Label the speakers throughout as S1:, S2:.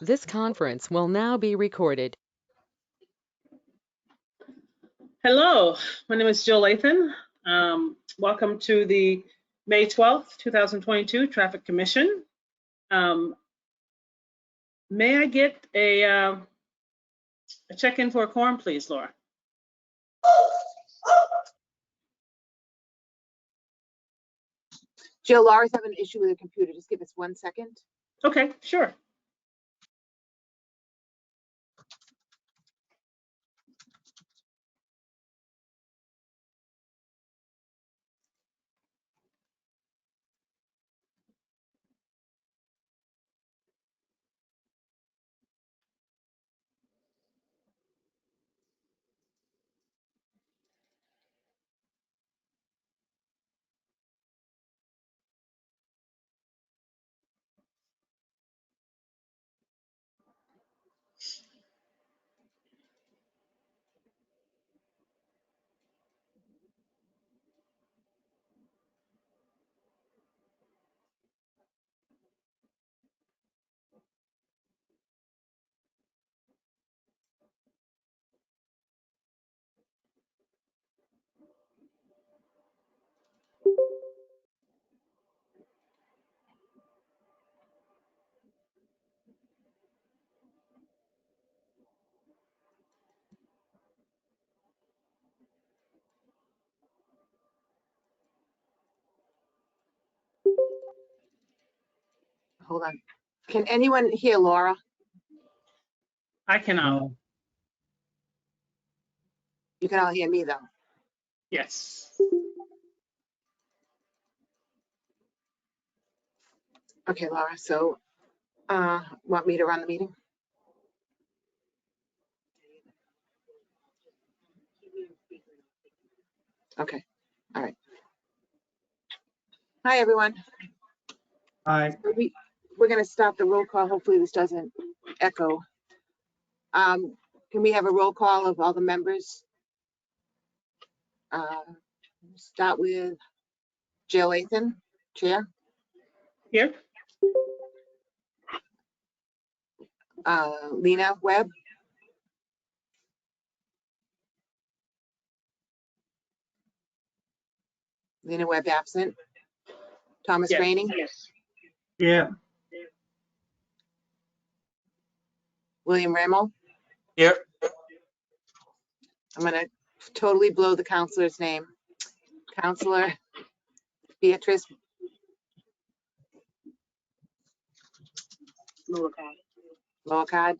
S1: This conference will now be recorded.
S2: Hello, my name is Jill Lathan. Welcome to the May 12th, 2022 Traffic Commission. May I get a check-in for a quorum, please, Laura?
S3: Jill, Laura's having an issue with her computer. Just give us 1 second.
S2: Okay, sure.
S3: Hold on. Can anyone hear Laura?
S2: I cannot.
S3: You can all hear me though.
S2: Yes.
S3: Okay, Laura. So, want me to run the meeting? Okay. All right. Hi, everyone.
S4: Hi.
S3: We're going to stop the roll call. Hopefully this doesn't echo. Can we have a roll call of all the members? Start with Jill Lathan, Chair.
S2: Here?
S3: Lena Webb. Lena Webb absent. Thomas
S2: Yes.
S3: Rainey.
S2: Yes.
S4: Yeah.
S3: William Rammel.
S4: Here.
S3: I'm going to totally blow the counselor's name. Counselor Beatrice Locard.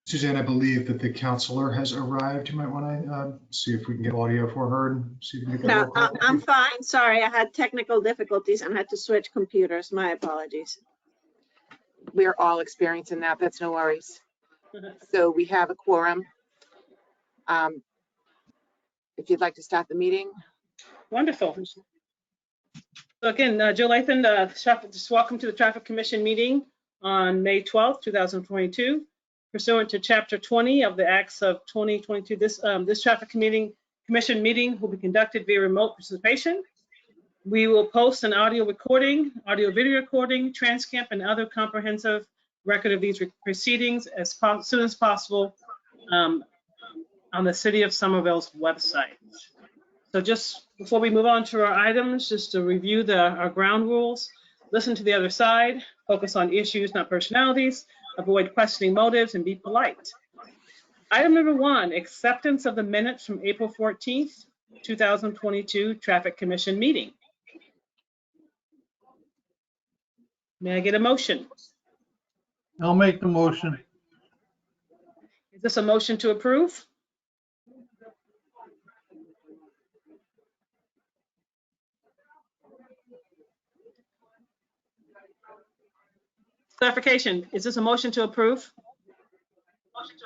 S5: Suzanne, I believe that the counselor has arrived. You might want to see if we can get audio for her and see if we can get that roll call.
S6: I'm fine. Sorry, I had technical difficulties and had to switch computers. My apologies.
S3: We're all experiencing that. That's no worries. So we have a quorum. If you'd like to start the meeting.
S2: Wonderful. So again, Jill Lathan, just welcome to the Traffic Commission meeting on May 12th, 2022. Pursuant to Chapter 20 of the Acts of 2022, this Traffic Commission meeting will be conducted via remote participation. We will post an audio recording, audio video recording, transcript, and other comprehensive record of these proceedings as soon as possible on the City of Somerville's website. So just before we move on to our items, just to review our ground rules, listen to the other side, focus on issues, not personalities, avoid questioning motives, and be polite. Item number 1, acceptance of the minutes from April 14th, 2022 Traffic Commission meeting. May I get a motion?
S4: I'll make the motion.
S2: Is this a motion to approve? Clarification, is this a motion to approve? Motion to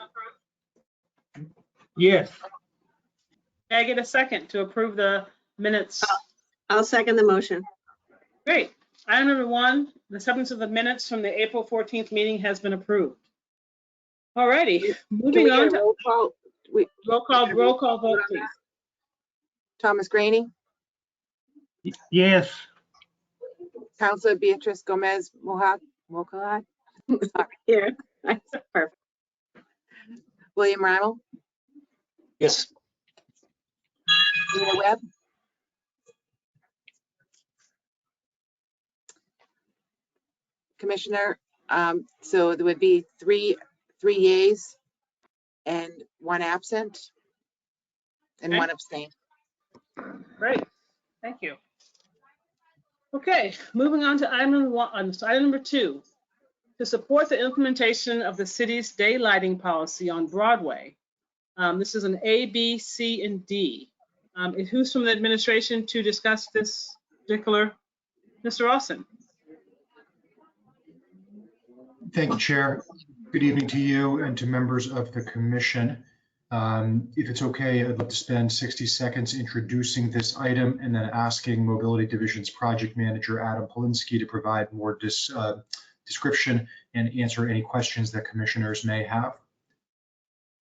S2: approve.
S4: Yes.
S2: May I get a second to approve the minutes
S6: I'll second the motion.
S2: Great. Item number 1, the acceptance of the minutes from the April 14th meeting has been approved. All righty,
S3: Can
S2: moving
S3: we get
S2: on
S3: a
S2: to
S3: roll call?
S2: roll call vote, please.
S3: Thomas Graney,
S4: Yes.
S3: Counselor Beatrice Gomez Mohalad,
S6: Here. Perfect.
S3: William Rammel,
S7: Yes.
S3: Nina Webb, Commissioner, so there would be three yeas and 1 absent and
S2: Okay.
S3: 1 abstain.
S2: Great, thank you. Okay, moving on to item number 2. To support the implementation of the city's day lighting policy on Broadway. This is an A, B, C, and D. Who's from the administration to discuss this particular? Mr. Austin?
S5: Thank you, Chair. Good evening to you and to members of the commission. If it's okay, I'd love to spend 60 seconds introducing this item and then asking Mobility Division's project manager, Adam Polinsky, to provide more description and answer any questions that commissioners may have.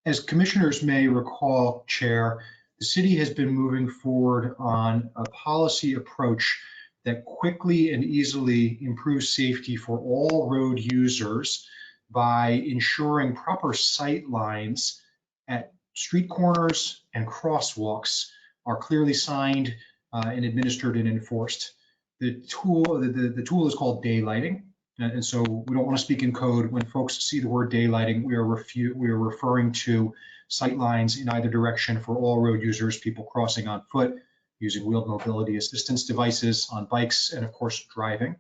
S5: As commissioners may recall, Chair, the city has been moving forward on a policy approach that quickly and easily improves safety for all road users by ensuring proper sight lines at street corners and crosswalks are clearly signed and administered and enforced. The tool is called daylighting. And so we don't want to speak in code. When folks see the word daylighting, we are referring to sight lines in either direction for all road users, people crossing on foot, using wheeled mobility assistance devices, on bikes, and of course, driving.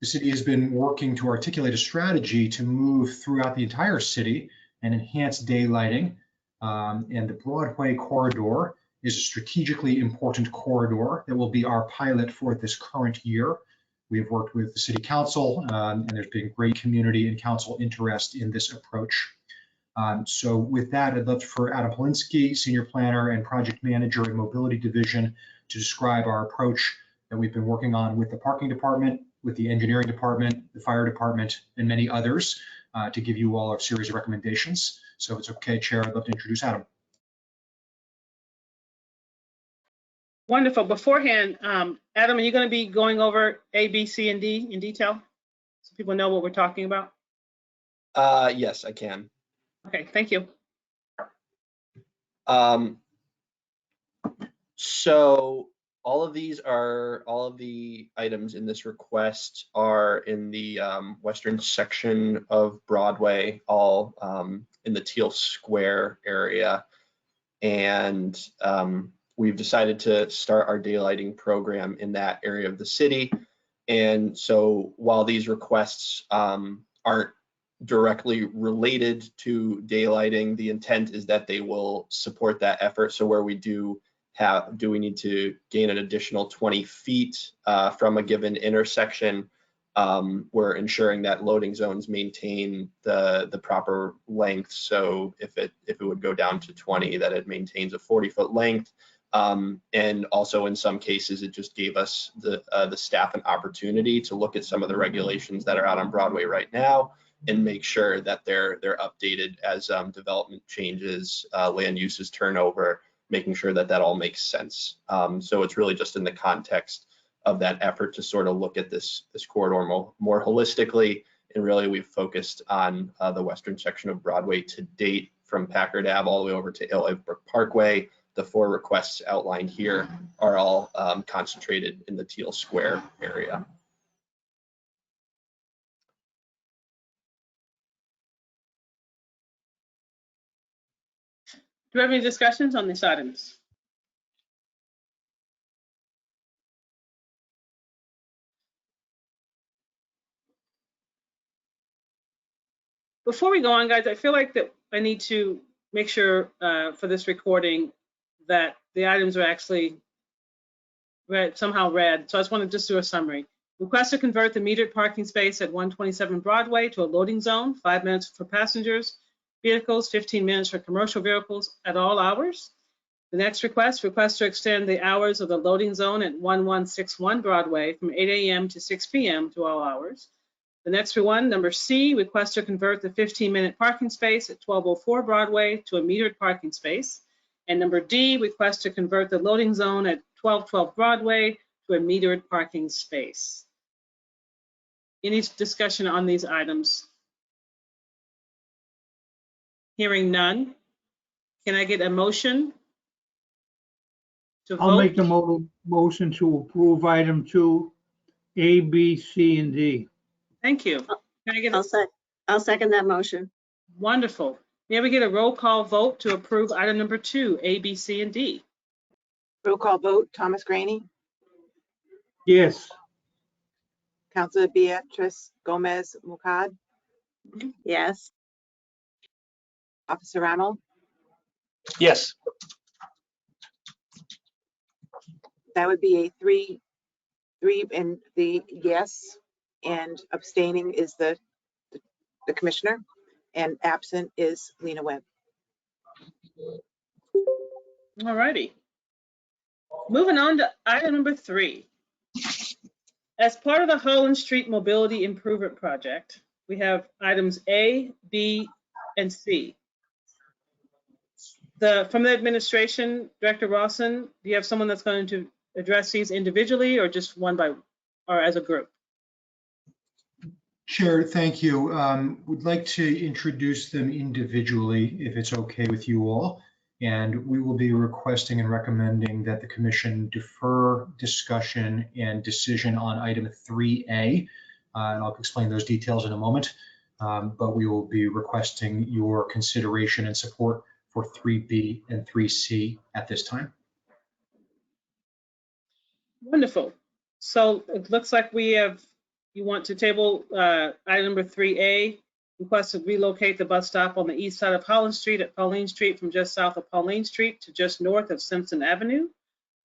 S5: The city has been working to articulate a strategy to move throughout the entire city and enhance daylighting. And the Broadway corridor is a strategically important corridor that will be our pilot for this current year. We have worked with the City Council, and there's been great community and council interest in this approach. So with that, I'd love for Adam Polinsky, Senior Planner and Project Manager in Mobility Division, to describe our approach that we've been working on with the Parking Department, with the Engineering Department, the Fire Department, and many others to give you all a series of recommendations. So if it's okay, Chair, I'd love to introduce Adam.
S2: Wonderful. Beforehand, Adam, are you going to be going over A, B, C, and D in detail? So people know what we're talking about?
S7: Yes, I can.
S2: Okay, thank you.
S7: So all of the items in this request are in the western section of Broadway, all in the Teal Square area. And we've decided to start our daylighting program in that area of the city. And so while these requests aren't directly related to daylighting, the intent is that they will support that effort. So where we do we need to gain an additional 20 feet from a given intersection, we're ensuring that loading zones maintain the proper length. So if it would go down to 20, that it maintains a 40-foot length. And also in some cases, it just gave us the staff an opportunity to look at some of the regulations that are out on Broadway right now and make sure that they're updated as development changes, land uses turnover, making sure that all makes sense. So it's really just in the context of that effort to sort of look at this corridor more holistically. And really we've focused on the western section of Broadway to date, from Packard Ave all the way over to Illinois Parkway. The 4 requests outlined here are all concentrated in the Teal Square area.
S2: Do we have any discussions on these items? Before we go on, guys, I feel like that I need to make sure for this recording that the items are actually somehow read. So I just want to just do a summary. Request to convert the metered parking space at 127 Broadway to a loading zone, 5 minutes for passengers, vehicles, 15 minutes for commercial vehicles at all hours. The next request to extend the hours of the loading zone at 1161 Broadway from 8 a.m. to 6 p.m. to all hours. The next one, number C, request to convert the 15-minute parking space at 1204 Broadway to a metered parking space. And number D, request to convert the loading zone at 1212 Broadway to a metered parking space. Any discussion on these items? Hearing none. Can I get a motion to vote?
S4: I'll make the motion to approve item 2, A, B, C, and D.
S2: Thank you. Can I get
S6: I'll second that motion.
S2: Wonderful. May we get a roll call vote to approve item number 2, A, B, C, and D?
S3: Roll call vote, Thomas Graney,
S4: Yes.
S3: Councilor Beatrice Gomez Mucad,
S6: Yes.
S3: Officer Rammel,
S8: Yes.
S3: that would be a three and the yes, and abstaining is the commissioner, and absent is Lena Webb.
S2: All righty. Moving on to item number 3. As part of the Holland Street Mobility Improvement Project, we have items A, B, and C. From the administration, Director Rawson, do you have someone that's going to address these individually or just one by, or as a group?
S5: Chair, thank you. Would like to introduce them individually, if it's okay with you all. And we will be requesting and recommending that the commission defer discussion and decision on item 3A. And I'll explain those details in a moment. But we will be requesting your consideration and support for 3B and 3C at this time.
S2: Wonderful. So it looks like you want to table item number 3A, request to relocate the bus stop on the east side of Holland Street at Pauline Street from just south of Pauline Street to just north of Simpson Avenue.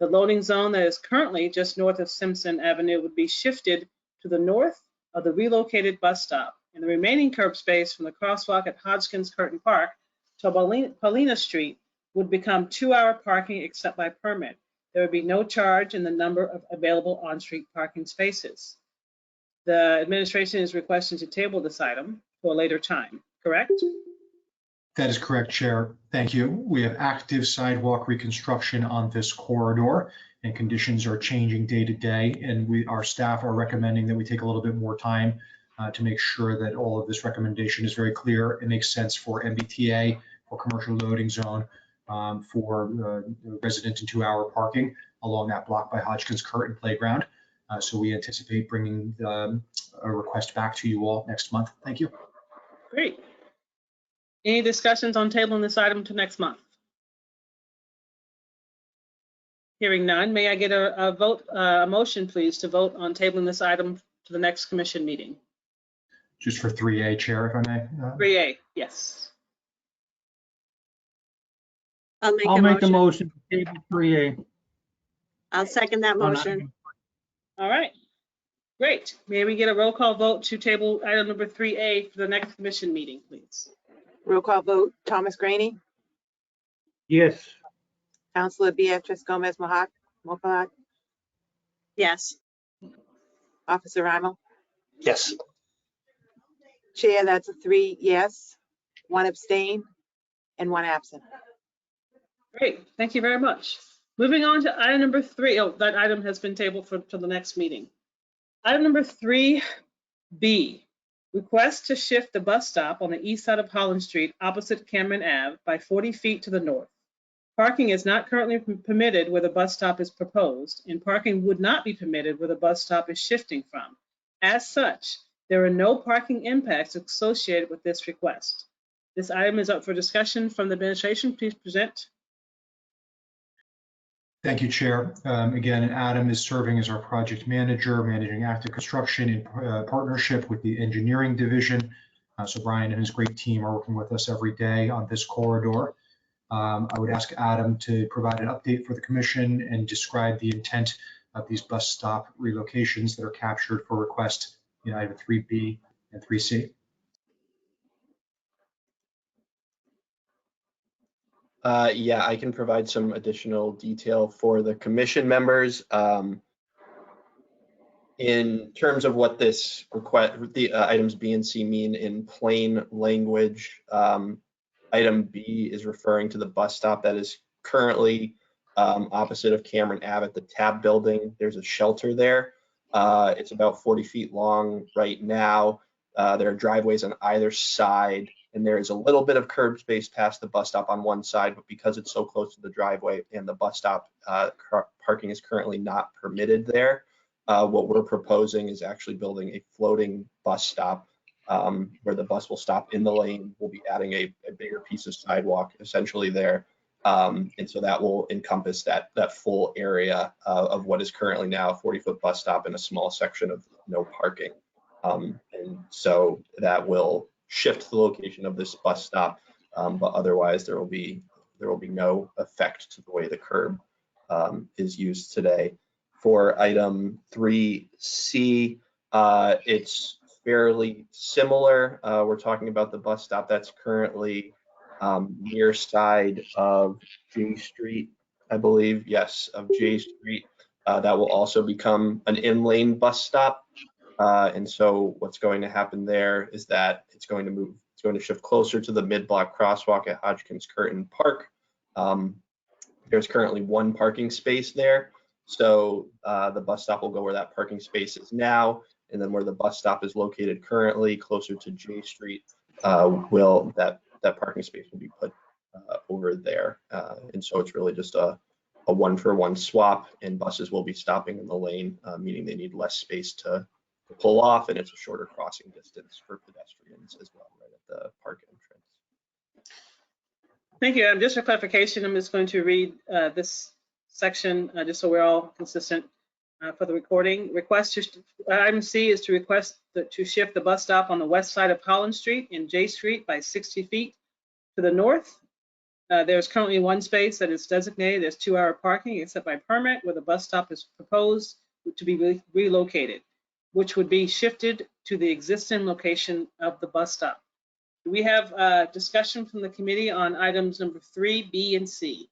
S2: The loading zone that is currently just north of Simpson Avenue would be shifted to the north of the relocated bus stop, and the remaining curb space from the crosswalk at Hodgkins Curtin Park to Paulina Street would become 2-hour parking except by permit. There would be no charge in the number of available on-street parking spaces. The administration is requesting to table this item for a later time, correct?
S5: That is correct, Chair. Thank you. We have active sidewalk reconstruction on this corridor, and conditions are changing day to day. And our staff are recommending that we take a little bit more time to make sure that all of this recommendation is very clear. It makes sense for MBTA, for commercial loading zone, for resident and 2-hour parking along that block by Hodgkins Curtin Playground. So we anticipate bringing a request back to you all next month. Thank you.
S2: Great. Any discussions on tabling this item to next month? Hearing none, may I get a motion, please, to vote on tabling this item to the next commission meeting?
S5: Just for 3A, Chair, if I may.
S2: 3A, yes.
S6: I'll make
S4: I'll
S6: the
S4: make the
S6: motion.
S4: motion to table 3A.
S6: I'll second that motion.
S2: All right. Great. May we get a roll call vote to table item number 3A for the next commission meeting, please?
S3: Roll call vote, Thomas Graney,
S4: Yes.
S3: Councilor Beatrice Gomez Mucad,
S6: Yes.
S3: Officer Rammel.
S8: Yes.
S3: Chair, that's a 3 yes, 1 abstain, and 1 absent.
S2: Great. Thank you very much. Moving on to item number 3. Oh, that item has been tabled for the next meeting. Item number 3B, request to shift the bus stop on the east side of Holland Street opposite Cameron Ave by 40 feet to the north. Parking is not currently permitted where the bus stop is proposed, and parking would not be permitted where the bus stop is shifting from. As such, there are no parking impacts associated with this request. This item is up for discussion from the administration. Please present.
S5: Thank you, Chair. Again, Adam is serving as our project manager, managing active construction in partnership with the engineering division. So Brian and his great team are working with us every day on this corridor. I would ask Adam to provide an update for the commission and describe the intent of these bus stop relocations that are captured for request in item 3B and 3C.
S7: Yeah, I can provide some additional detail for the commission members. In terms of what this request, the items B and C mean in plain language, item B is referring to the bus stop that is currently opposite of Cameron Ave at the Tab Building. There's a shelter there. It's about 40 feet long right now. There are driveways on either side, and there is a little bit of curb space past the bus stop on one side, but because it's so close to the driveway and the bus stop, parking is currently not permitted there. What we're proposing is actually building a floating bus stop where the bus will stop in the lane. We'll be adding a bigger piece of sidewalk essentially there. And so that will encompass that full area of what is currently now a 40-foot bus stop and a small section of no parking. And so that will shift the location of this bus stop, but otherwise there will be no effect to the way the curb is used today. For item 3C, it's fairly similar. We're talking about the bus stop that's currently near side of J Street, I believe. Yes, of J Street. That will also become an in-lane bus stop. And so what's going to happen there is that it's going to shift closer to the mid-block crosswalk at Hodgkins Curtin Park. There's currently one parking space there. So the bus stop will go where that parking space is now, and then where the bus stop is located currently, closer to J Street, that parking space will be put over there. And so it's really just a one-for-one swap, and buses will be stopping in the lane, meaning they need less space to pull off, and it's a shorter crossing distance for pedestrians as well, right at the park entrance.
S2: Thank you. Just for clarification, I'm just going to read this section just so we're all consistent for the recording. Item C is to request to shift the bus stop on the west side of Holland Street and J Street by 60 feet to the north. There's currently one space that is designated as 2-hour parking except by permit, where the bus stop is proposed to be relocated, which would be shifted to the existing location of the bus stop. Do we have discussion from the committee on items number 3, B, and C?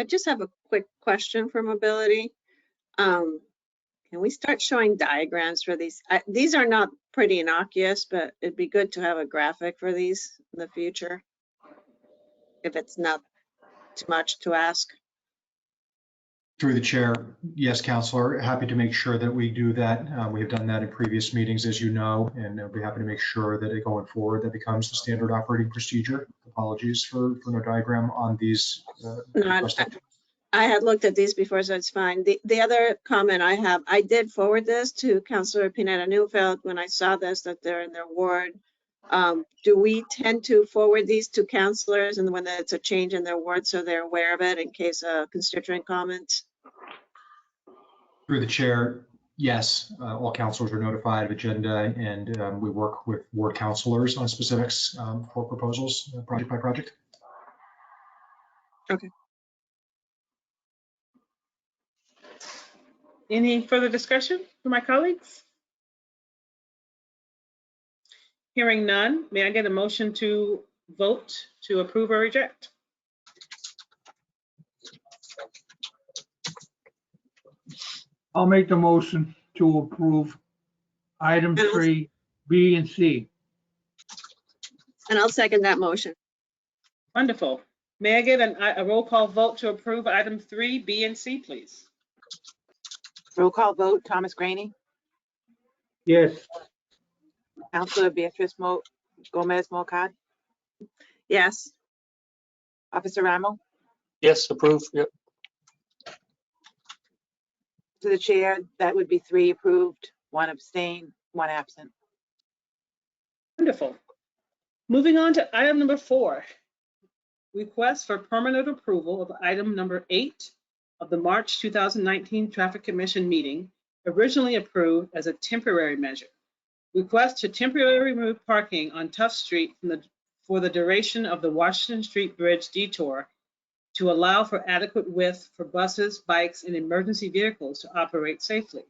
S6: I just have a quick question for mobility. Can we start showing diagrams for these? These are not pretty innocuous, but it'd be good to have a graphic for these in the future, if it's not too much to ask.
S5: Through the chair, yes, Councilor, happy to make sure that we do that. We have done that in previous meetings, as you know, and I'll be happy to make sure that going forward that becomes the standard operating procedure. Apologies for no diagram on these.
S6: I had looked at these before, so it's fine. The other comment I have, I did forward this to Councilor Pineda Neufeld when I saw this, that they're in their ward. Do we tend to forward these to councilors and when it's a change in their ward so they're aware of it in case a constituent comments?
S5: Through the chair, yes, all councilors are notified of agenda, and we work with ward councilors on specifics for proposals, project by project.
S6: Okay.
S2: Any further discussion from my colleagues? Hearing none, may I get a motion to vote to approve or reject?
S4: I'll make the motion to approve item 3, B, and C.
S6: And I'll second that motion.
S2: Wonderful. May I get a roll call vote to approve item 3, B, and C, please?
S3: Roll call vote, Thomas Graney,
S4: Yes.
S3: Councilor Beatrice Gomez Molcad,
S6: Yes.
S3: Officer Ramo.
S8: Yes, approve. Yep.
S3: To the chair, that would be 3 approved, 1 abstain, 1 absent.
S2: Wonderful. Moving on to item number 4. Request for permanent approval of item number 8 of the March 2019 Traffic Commission meeting, originally approved as a temporary measure. Request to temporarily remove parking on Tuff Street for the duration of the Washington Street Bridge detour to allow for adequate width for buses, bikes, and emergency vehicles to operate safely.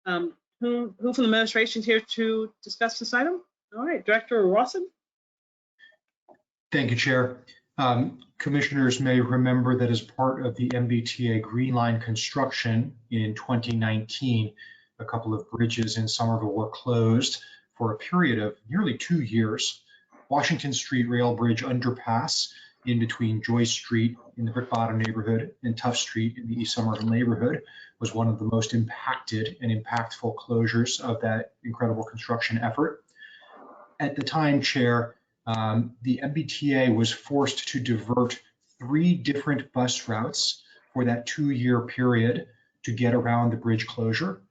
S2: Who from the administration is here to discuss this item? All right, Director Rawson.
S5: Thank you, Chair. Commissioners may remember that as part of the MBTA Green Line construction in 2019, a couple of bridges in Somerville were closed for a period of nearly 2 years. Washington Street Rail Bridge underpass in between Joyce Street in the Brick Bottom neighborhood and Tough Street in the East Somerville neighborhood was one of the most impacted and impactful closures of that incredible construction effort. At the time, Chair, the MBTA was forced to divert 3 different bus routes for that 2-year period to get around the bridge closure.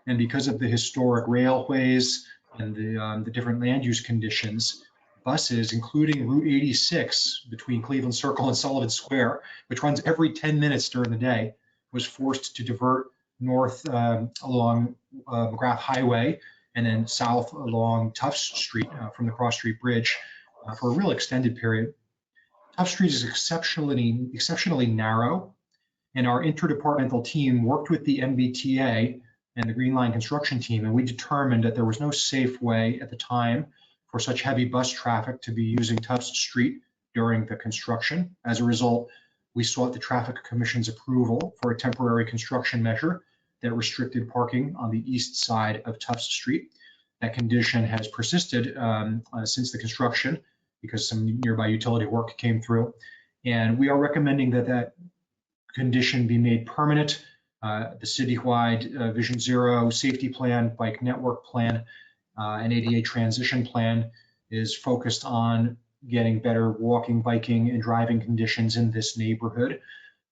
S5: And because of the historic railways and the different land use conditions, buses, including Route 86 between Cleveland Circle and Sullivan Square, which runs every 10 minutes during the day, was forced to divert north along McGrath Highway and then south along Tufts Street from the Cross Street Bridge for a real extended period. Tufts Street is exceptionally narrow, and our interdepartmental team worked with the MBTA and the Green Line construction team, and we determined that there was no safe way at the time for such heavy bus traffic to be using Tufts Street during the construction. As a result, we sought the Traffic Commission's approval for a temporary construction measure that restricted parking on the east side of Tufts Street. That condition has persisted since the construction because some nearby utility work came through. And we are recommending that that condition be made permanent. The citywide Vision Zero safety plan, bike network plan, and ADA transition plan is focused on getting better walking, biking, and driving conditions in this neighborhood.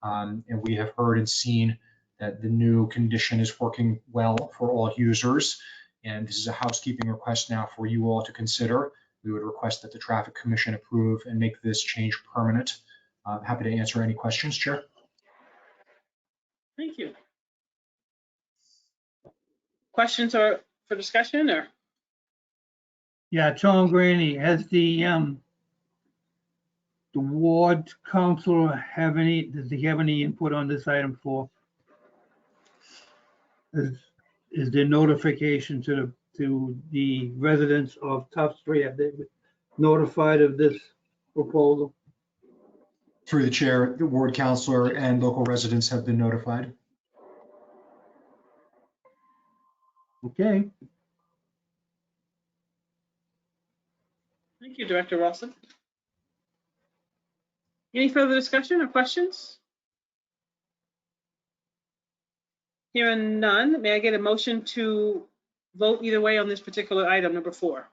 S5: And we have heard and seen that the new condition is working well for all users. And this is a housekeeping request now for you all to consider. We would request that the Traffic Commission approve and make this change permanent. Happy to answer any questions, Chair.
S2: Thank you. Questions or for discussion or?
S4: Yeah, Tom Graney, has the ward council does he have any input on this item 4? Is there notification to the residents of Tufts Street? Have they been notified of this proposal?
S5: Through the chair, the ward councilor and local residents have been notified.
S4: Okay.
S2: Thank you, Director Ralston. Any further discussion or questions? Hearing none, may I get a motion to vote either way on this particular item, number 4?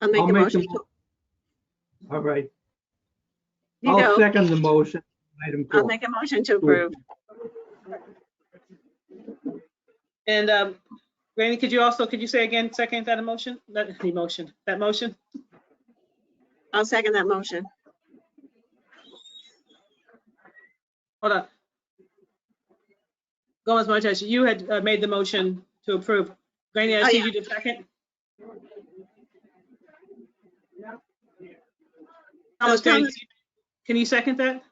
S6: I'll make a motion.
S4: All right.
S6: You
S4: I'll
S6: go.
S4: second the motion. Item 4.
S6: I'll make a motion to approve.
S2: And Randy, could you say again, second that motion? That motion?
S6: I'll second that motion.
S2: Hold on. Gomez Montes, you had made the motion to approve. Randy, I see you did second. Thomas, can you second that?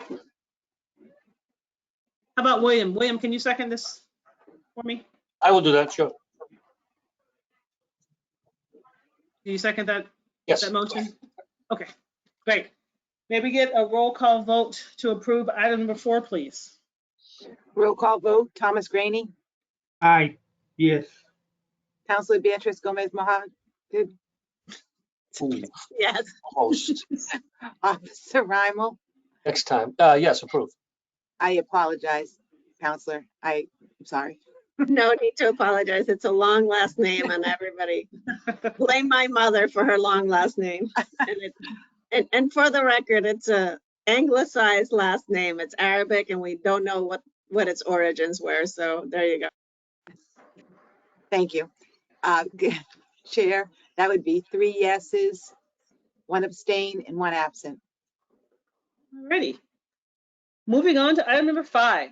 S2: How about William? William, can you second this for me?
S8: I will do that, sure.
S2: Do you second that?
S8: Yes.
S2: That motion? Okay, great. May we get a roll call vote to approve item number 4, please?
S3: Roll call vote, Thomas Graney,
S4: Aye. Yes.
S3: Councilor Beatrice Gomez Mahad,
S8: Ooh,
S6: Yes.
S8: almost.
S3: Officer Rymel.
S8: Next time. Yes, approve.
S3: I apologize, Counselor. I'm sorry.
S6: No need to apologize. It's a long last name and everybody blame my mother for her long last name. And for the record, it's a anglicized last name. It's Arabic and we don't know what its origins were. So there you go.
S3: Thank you. Chair, that would be 3 yeses, 1 abstain, and 1 absent.
S2: Alrighty. Moving on to item number 5.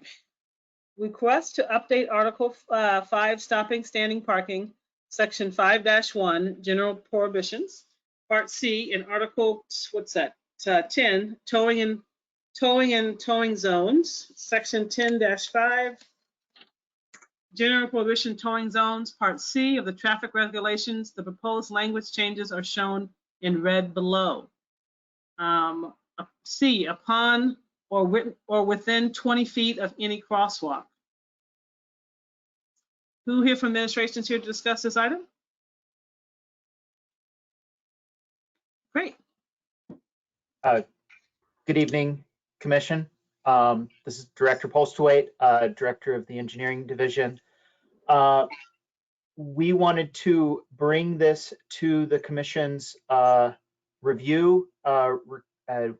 S2: Request to update Article 5, stopping, standing, parking, Section 5-1, general prohibitions, Part C, in Article, what's that? 10, towing and towing zones, Section 10-5, General prohibition towing zones, Part C of the traffic regulations. The proposed language changes are shown in red below. C, upon or within 20 feet of any crosswalk. Who here from administration is here to discuss this item? Great.
S9: Good evening, Commission. This is Director Postlewaite, Director of the Engineering Division. We wanted to bring this to the Commission's review.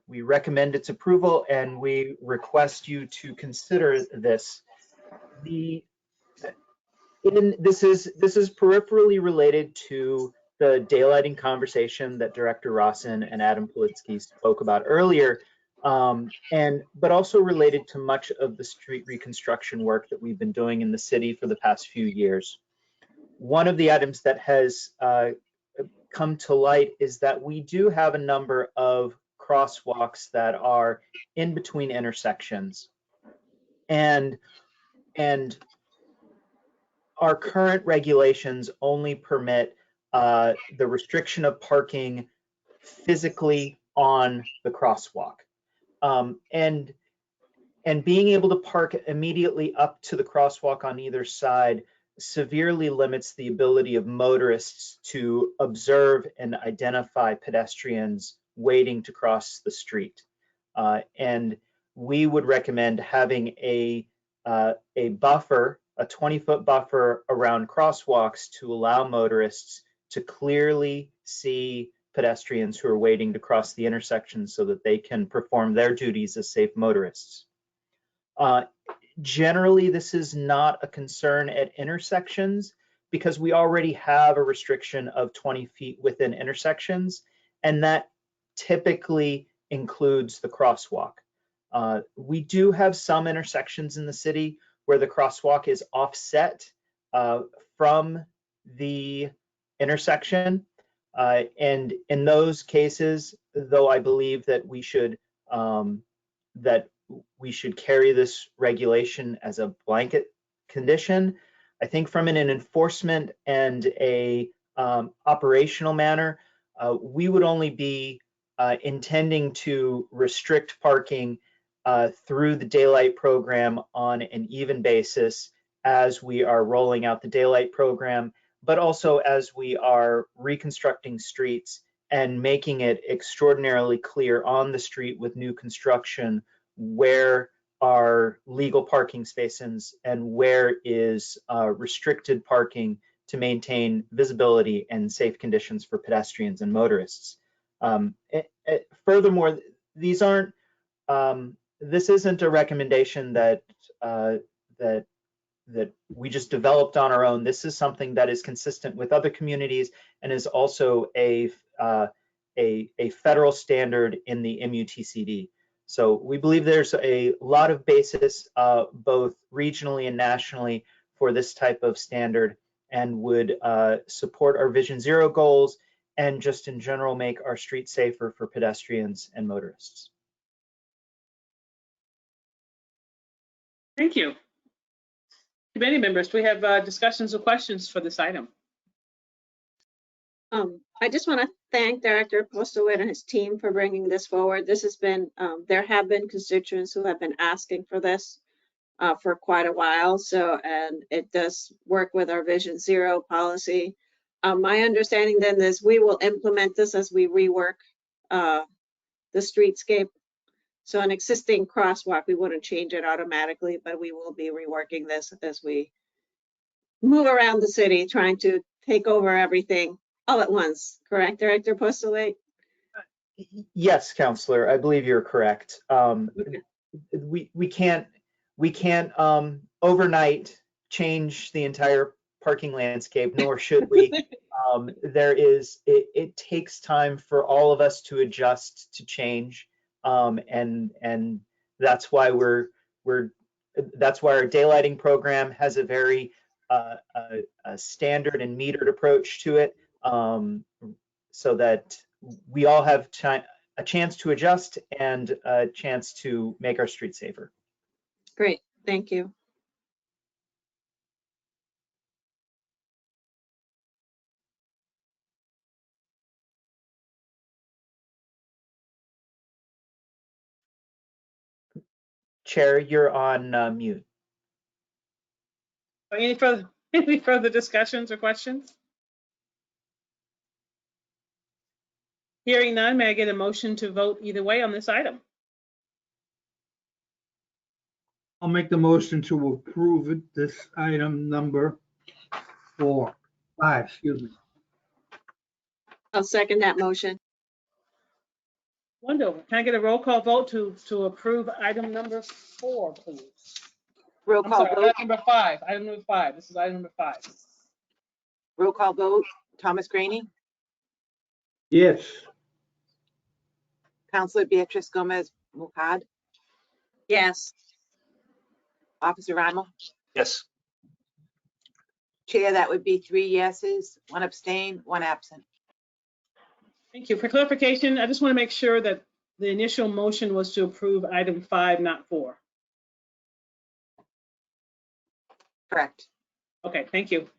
S9: We recommend its approval and we request you to consider this. This is peripherally related to the daylighting conversation that Director Rawson and Adam Politsky spoke about earlier, but also related to much of the street reconstruction work that we've been doing in the city for the past few years. One of the items that has come to light is that we do have a number of crosswalks that are in between intersections, and our current regulations only permit the restriction of parking physically on the crosswalk. And being able to park immediately up to the crosswalk on either side severely limits the ability of motorists to observe and identify pedestrians waiting to cross the street. And we would recommend having a buffer, a 20-foot buffer around crosswalks to allow motorists to clearly see pedestrians who are waiting to cross the intersection so that they can perform their duties as safe motorists. Generally, this is not a concern at intersections because we already have a restriction of 20 feet within intersections, and that typically includes the crosswalk. We do have some intersections in the city where the crosswalk is offset from the intersection. And in those cases, though I believe that we should carry this regulation as a blanket condition, I think from an enforcement and a operational manner, we would only be intending to restrict parking through the daylight program on an even basis as we are rolling out the daylight program, but also as we are reconstructing streets and making it extraordinarily clear on the street with new construction where are legal parking spaces and where is restricted parking to maintain visibility and safe conditions for pedestrians and motorists. Furthermore, these aren't, this isn't a recommendation that we just developed on our own. This is something that is consistent with other communities and is also a federal standard in the MUTCD. So we believe there's a lot of basis both regionally and nationally for this type of standard, and would support our Vision Zero goals and just in general make our streets safer for pedestrians and motorists.
S2: Thank you. Committee members, do we have discussions or questions for this item?
S6: I just want to thank Director Postlewaite and his team for bringing this forward. This has been, there have been constituents who have been asking for this for quite a while. So, and it does work with our Vision Zero policy. My understanding then is we will implement this as we rework the streetscape. So an existing crosswalk, we wouldn't change it automatically, but we will be reworking this as we move around the city, trying to take over everything all at once. Correct, Director Postlewaite?
S9: Yes, Councillor, I believe you're correct. We can't overnight change the entire parking landscape, nor should we. It takes time for all of us to adjust to change, and that's why that's why our daylighting program has a very a standard and metered approach to it, so that we all have a chance to adjust and a chance to make our streets safer.
S6: Great, thank you.
S9: Chair, you're on mute.
S2: Any further discussions or questions? Hearing none, may I get a motion to vote either way on this item?
S4: I'll make the motion to approve it, this item number 5, excuse me.
S6: I'll second that motion.
S2: Wonderful. Can I get a roll call vote to approve item number 4, please?
S3: Roll
S2: I'm
S3: call
S2: sorry,
S3: vote,
S2: item number 5. Item number 5. This is item number 5.
S3: roll call vote. Thomas Graney,
S4: Yes,
S3: Counselor Beatrice Gomez Mucad,
S6: Yes.
S3: Officer Ramos.
S8: Yes.
S3: Chair, that would be 3 yeses, 1 abstain, 1 absent.
S2: Thank you. For clarification, I just want to make sure that the initial motion was to approve item 5, not 4.
S3: Correct.
S2: Okay, thank you.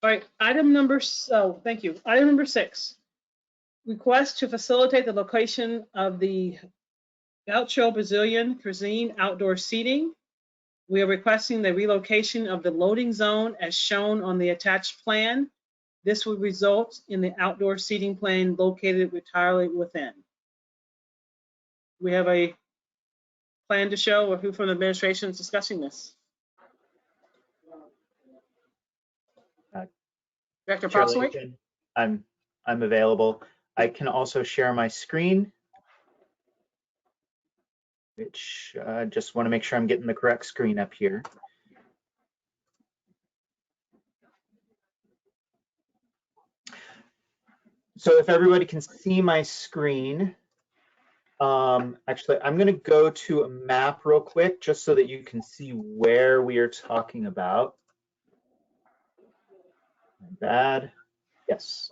S2: All right, thank you. Item number 6, request to facilitate the location of the Gaucho Brazilian Cuisine outdoor seating. We are requesting the relocation of the loading zone as shown on the attached plan. This would result in the outdoor seating plan located entirely within. We have a plan to show, or who from the administration is discussing this? Director
S9: Chair
S2: Postlewaite?
S9: Layton, I'm available. I can also share my screen, which just want to make sure I'm getting the correct screen up here. So if everybody can see my screen, actually, I'm going to go to a map real quick just so that you can see where we are talking about. Bad. Yes.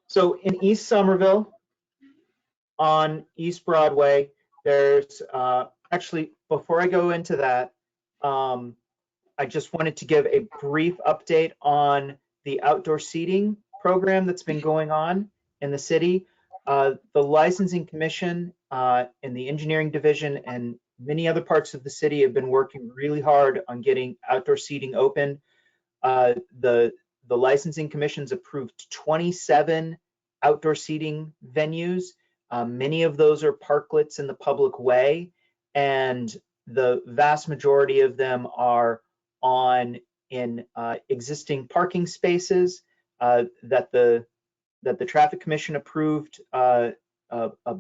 S9: So in East Somerville on East Broadway, there's actually, before I go into that, I just wanted to give a brief update on the outdoor seating program that's been going on in the city. The licensing commission and the engineering division and many other parts of the city have been working really hard on getting outdoor seating open. The licensing commission's approved 27 outdoor seating venues. Many of those are parklets in the public way, and the vast majority of them are in existing parking spaces that the traffic commission approved a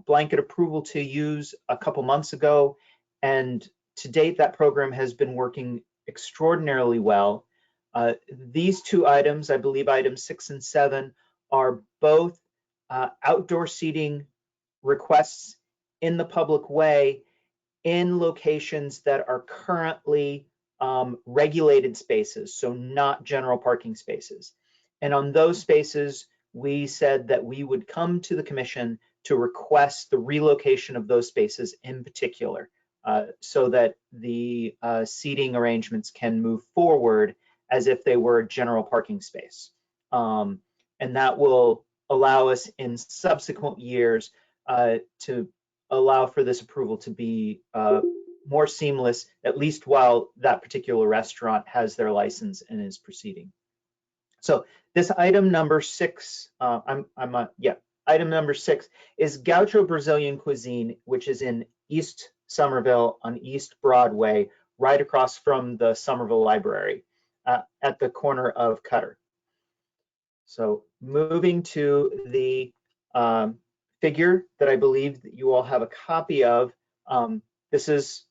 S9: blanket approval to use a couple months ago, and to date that program has been working extraordinarily well. These two items, I believe items 6 and 7, are both outdoor seating requests in the public way in locations that are currently regulated spaces, so not general parking spaces. And on those spaces, we said that we would come to the commission to request the relocation of those spaces in particular, so that the seating arrangements can move forward as if they were a general parking space. And that will allow us in subsequent years to allow for this approval to be more seamless, at least while that particular restaurant has their license and is proceeding. So this item number 6, item number 6 is Gaucho Brazilian Cuisine, which is in East Somerville on East Broadway, right across from the Somerville Library at the corner of Cutter. So moving to the figure that I believe that you all have a copy of. This is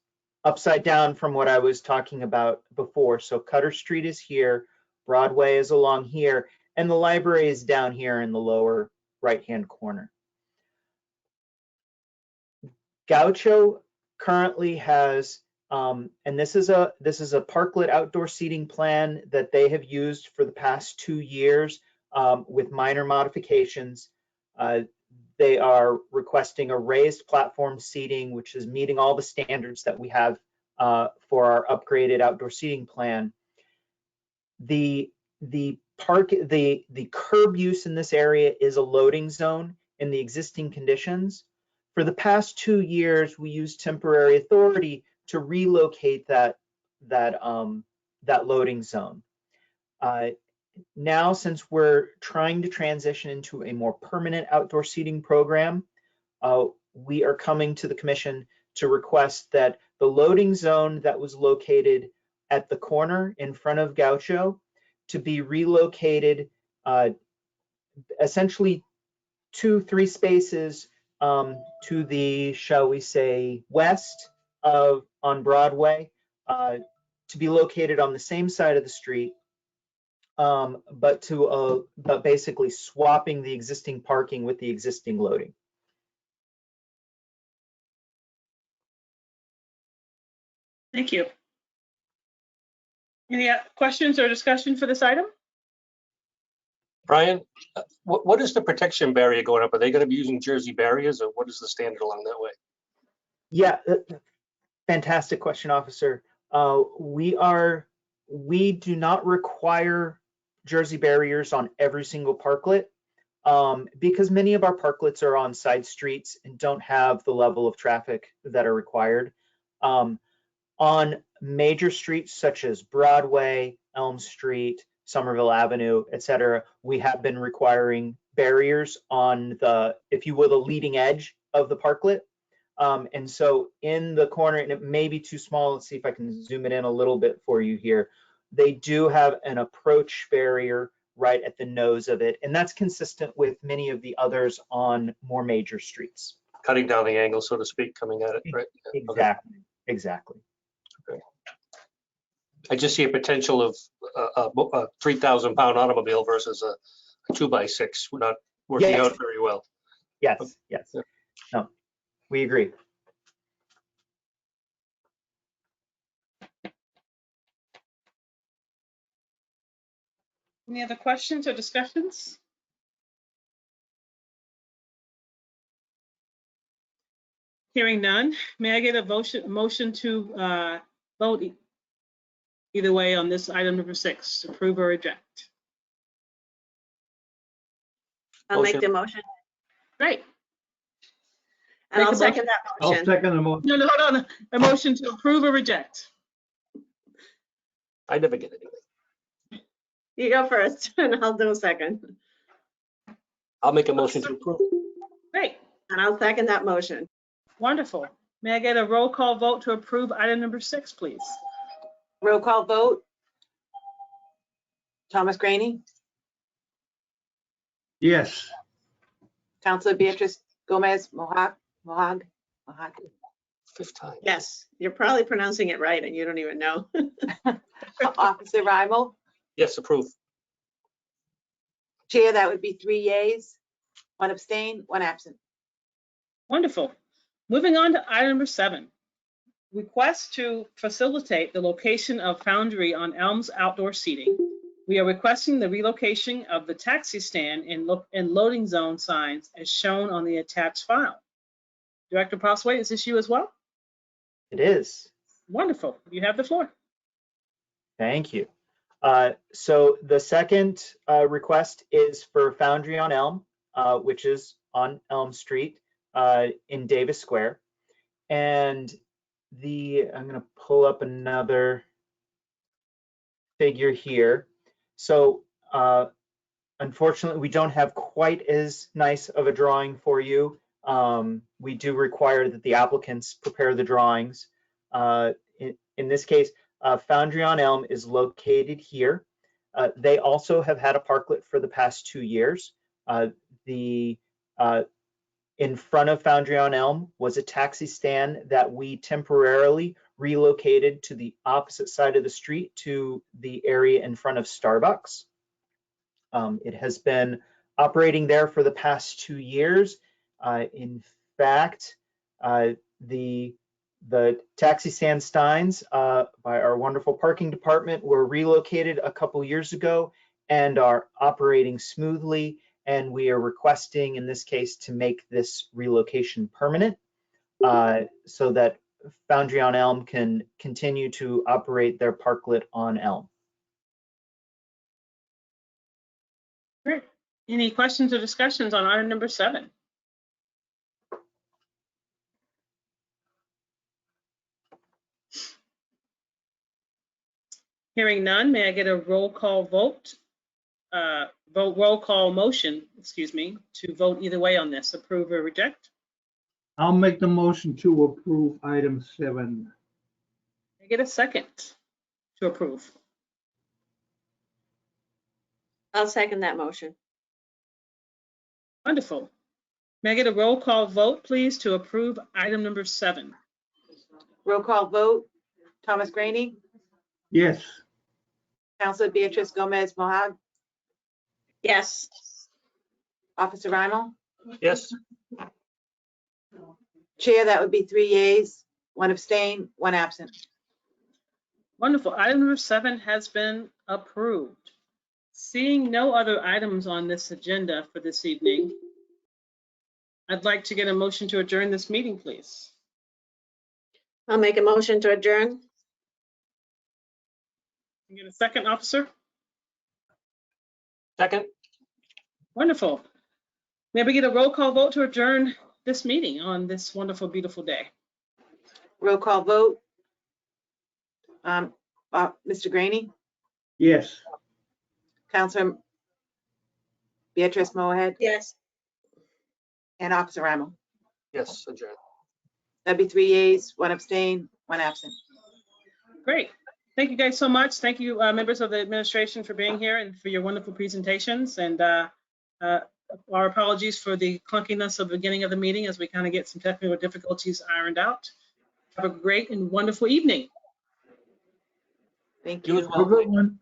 S9: upside down from what I was talking about before. So Cutter Street is here, Broadway is along here, and the library is down here in the lower right-hand corner. Gaucho currently has, and this is a parklet outdoor seating plan that they have used for the past 2 years with minor modifications. They are requesting a raised platform seating, which is meeting all the standards that we have for our upgraded outdoor seating plan. The curb use in this area is a loading zone in the existing conditions. For the past 2 years, we used temporary authority to relocate that loading zone. Now, since we're trying to transition into a more permanent outdoor seating program, we are coming to the commission to request that the loading zone that was located at the corner in front of Gaucho to be relocated essentially 2-3 spaces to the, shall we say, west of on Broadway, to be located on the same side of the street, but basically swapping the existing parking with the existing loading.
S2: Thank you. Any questions or discussion for this item?
S8: Brian, what is the protection barrier going up? Are they going to be using Jersey barriers, or what is the standard along that way?
S9: Yeah, fantastic question, officer. We do not require Jersey barriers on every single parklet because many of our parklets are on side streets and don't have the level of traffic that are required. On major streets such as Broadway, Elm Street, Somerville Avenue, etc., we have been requiring barriers on the, if you will, the leading edge of the parklet. And so in the corner, and it may be too small, let's see if I can zoom it in a little bit for you here. They do have an approach barrier right at the nose of it, and that's consistent with many of the others on more major streets.
S8: Cutting down the angle, so to speak, coming at it, right?
S9: Exactly, okay. Exactly.
S8: Okay. I just see a potential of a 3,000-pound automobile versus a 2x6. We're not working out very well.
S9: Yes, yes. Yeah. No, we agree.
S2: Any other questions or discussions? Hearing none, may I get a motion to vote either way on this item number 6, approve or reject?
S6: I'll make the motion.
S2: Great.
S6: And I'll second that
S4: I'll
S6: motion.
S4: second the motion.
S2: No, hold on. A motion to approve or reject?
S8: I never get anything.
S6: You go first, and I'll do a second.
S8: I'll make a motion to approve.
S2: Great.
S6: And I'll second that motion.
S2: Wonderful. May I get a roll call vote to approve item number 6, please?
S3: Roll call vote. Thomas Graney,
S4: Yes.
S3: Councilor Beatrice Gomez Mohag.
S8: Fifth time.
S6: Yes, you're probably pronouncing it right, and you don't even know.
S3: Officer Rymel,
S8: Yes, approve.
S3: Chair, that would be 3 yeas, 1 abstain, 1 absent.
S2: Wonderful. Moving on to item number 7. Request to facilitate the location of Foundry on Elm's outdoor seating. We are requesting the relocation of the taxi stand and loading zone signs as shown on the attached file. Director Posway, is this you as well?
S9: It is.
S2: Wonderful. You have the floor.
S9: Thank you. So the second request is for Foundry on Elm, which is on Elm Street in Davis Square. And I'm going to pull up another figure here. So unfortunately, we don't have quite as nice of a drawing for you. We do require that the applicants prepare the drawings. In this case, Foundry on Elm is located here. They also have had a parklet for the past 2 years. In front of Foundry on Elm was a taxi stand that we temporarily relocated to the opposite side of the street to the area in front of Starbucks. It has been operating there for the past 2 years. In fact, the taxi stand signs by our wonderful parking department were relocated a couple years ago and are operating smoothly. And we are requesting, in this case, to make this relocation permanent so that Foundry on Elm can continue to operate their parklet on Elm.
S2: Great. Any questions or discussions on item number 7? Hearing none, may I get a roll call vote? Roll call motion, excuse me, to vote either way on this, approve or reject?
S4: I'll make the motion to approve item 7.
S2: May I get a second to approve?
S6: I'll second that motion.
S2: Wonderful. May I get a roll call vote, please, to approve item number 7?
S3: Roll call vote. Thomas Graney,
S4: Yes.
S3: Counselor Beatrice Gomez Mohag,
S6: Yes.
S3: Officer Reinl.
S8: Yes,
S3: Chair, that would be 3 yeas, 1 abstain, 1 absent.
S2: Wonderful. Item number 7 has been approved. Seeing no other items on this agenda for this evening, I'd like to get a motion to adjourn this meeting, please.
S6: I'll make a motion to adjourn.
S2: Can you get a second, officer?
S8: second,
S2: Wonderful. May we get a roll call vote to adjourn this meeting on this wonderful, beautiful day?
S3: Roll call vote. Mr. Graney,
S4: Yes.
S3: Counselor Beatrice Moorhead,
S6: Yes.
S3: and Officer Reinl.
S8: yes, adjourn.
S3: That'd be 3 yeas, 1 abstain, 1 absent.
S2: Great. Thank you guys so much. Thank you, members of the administration, for being here and for your wonderful presentations. And our apologies for the clunkiness of the beginning of the meeting as we kind of get some technical difficulties ironed out. Have a great and wonderful evening.
S3: Thank
S8: You
S3: you.
S8: as
S4: Have a
S8: well.
S4: good one.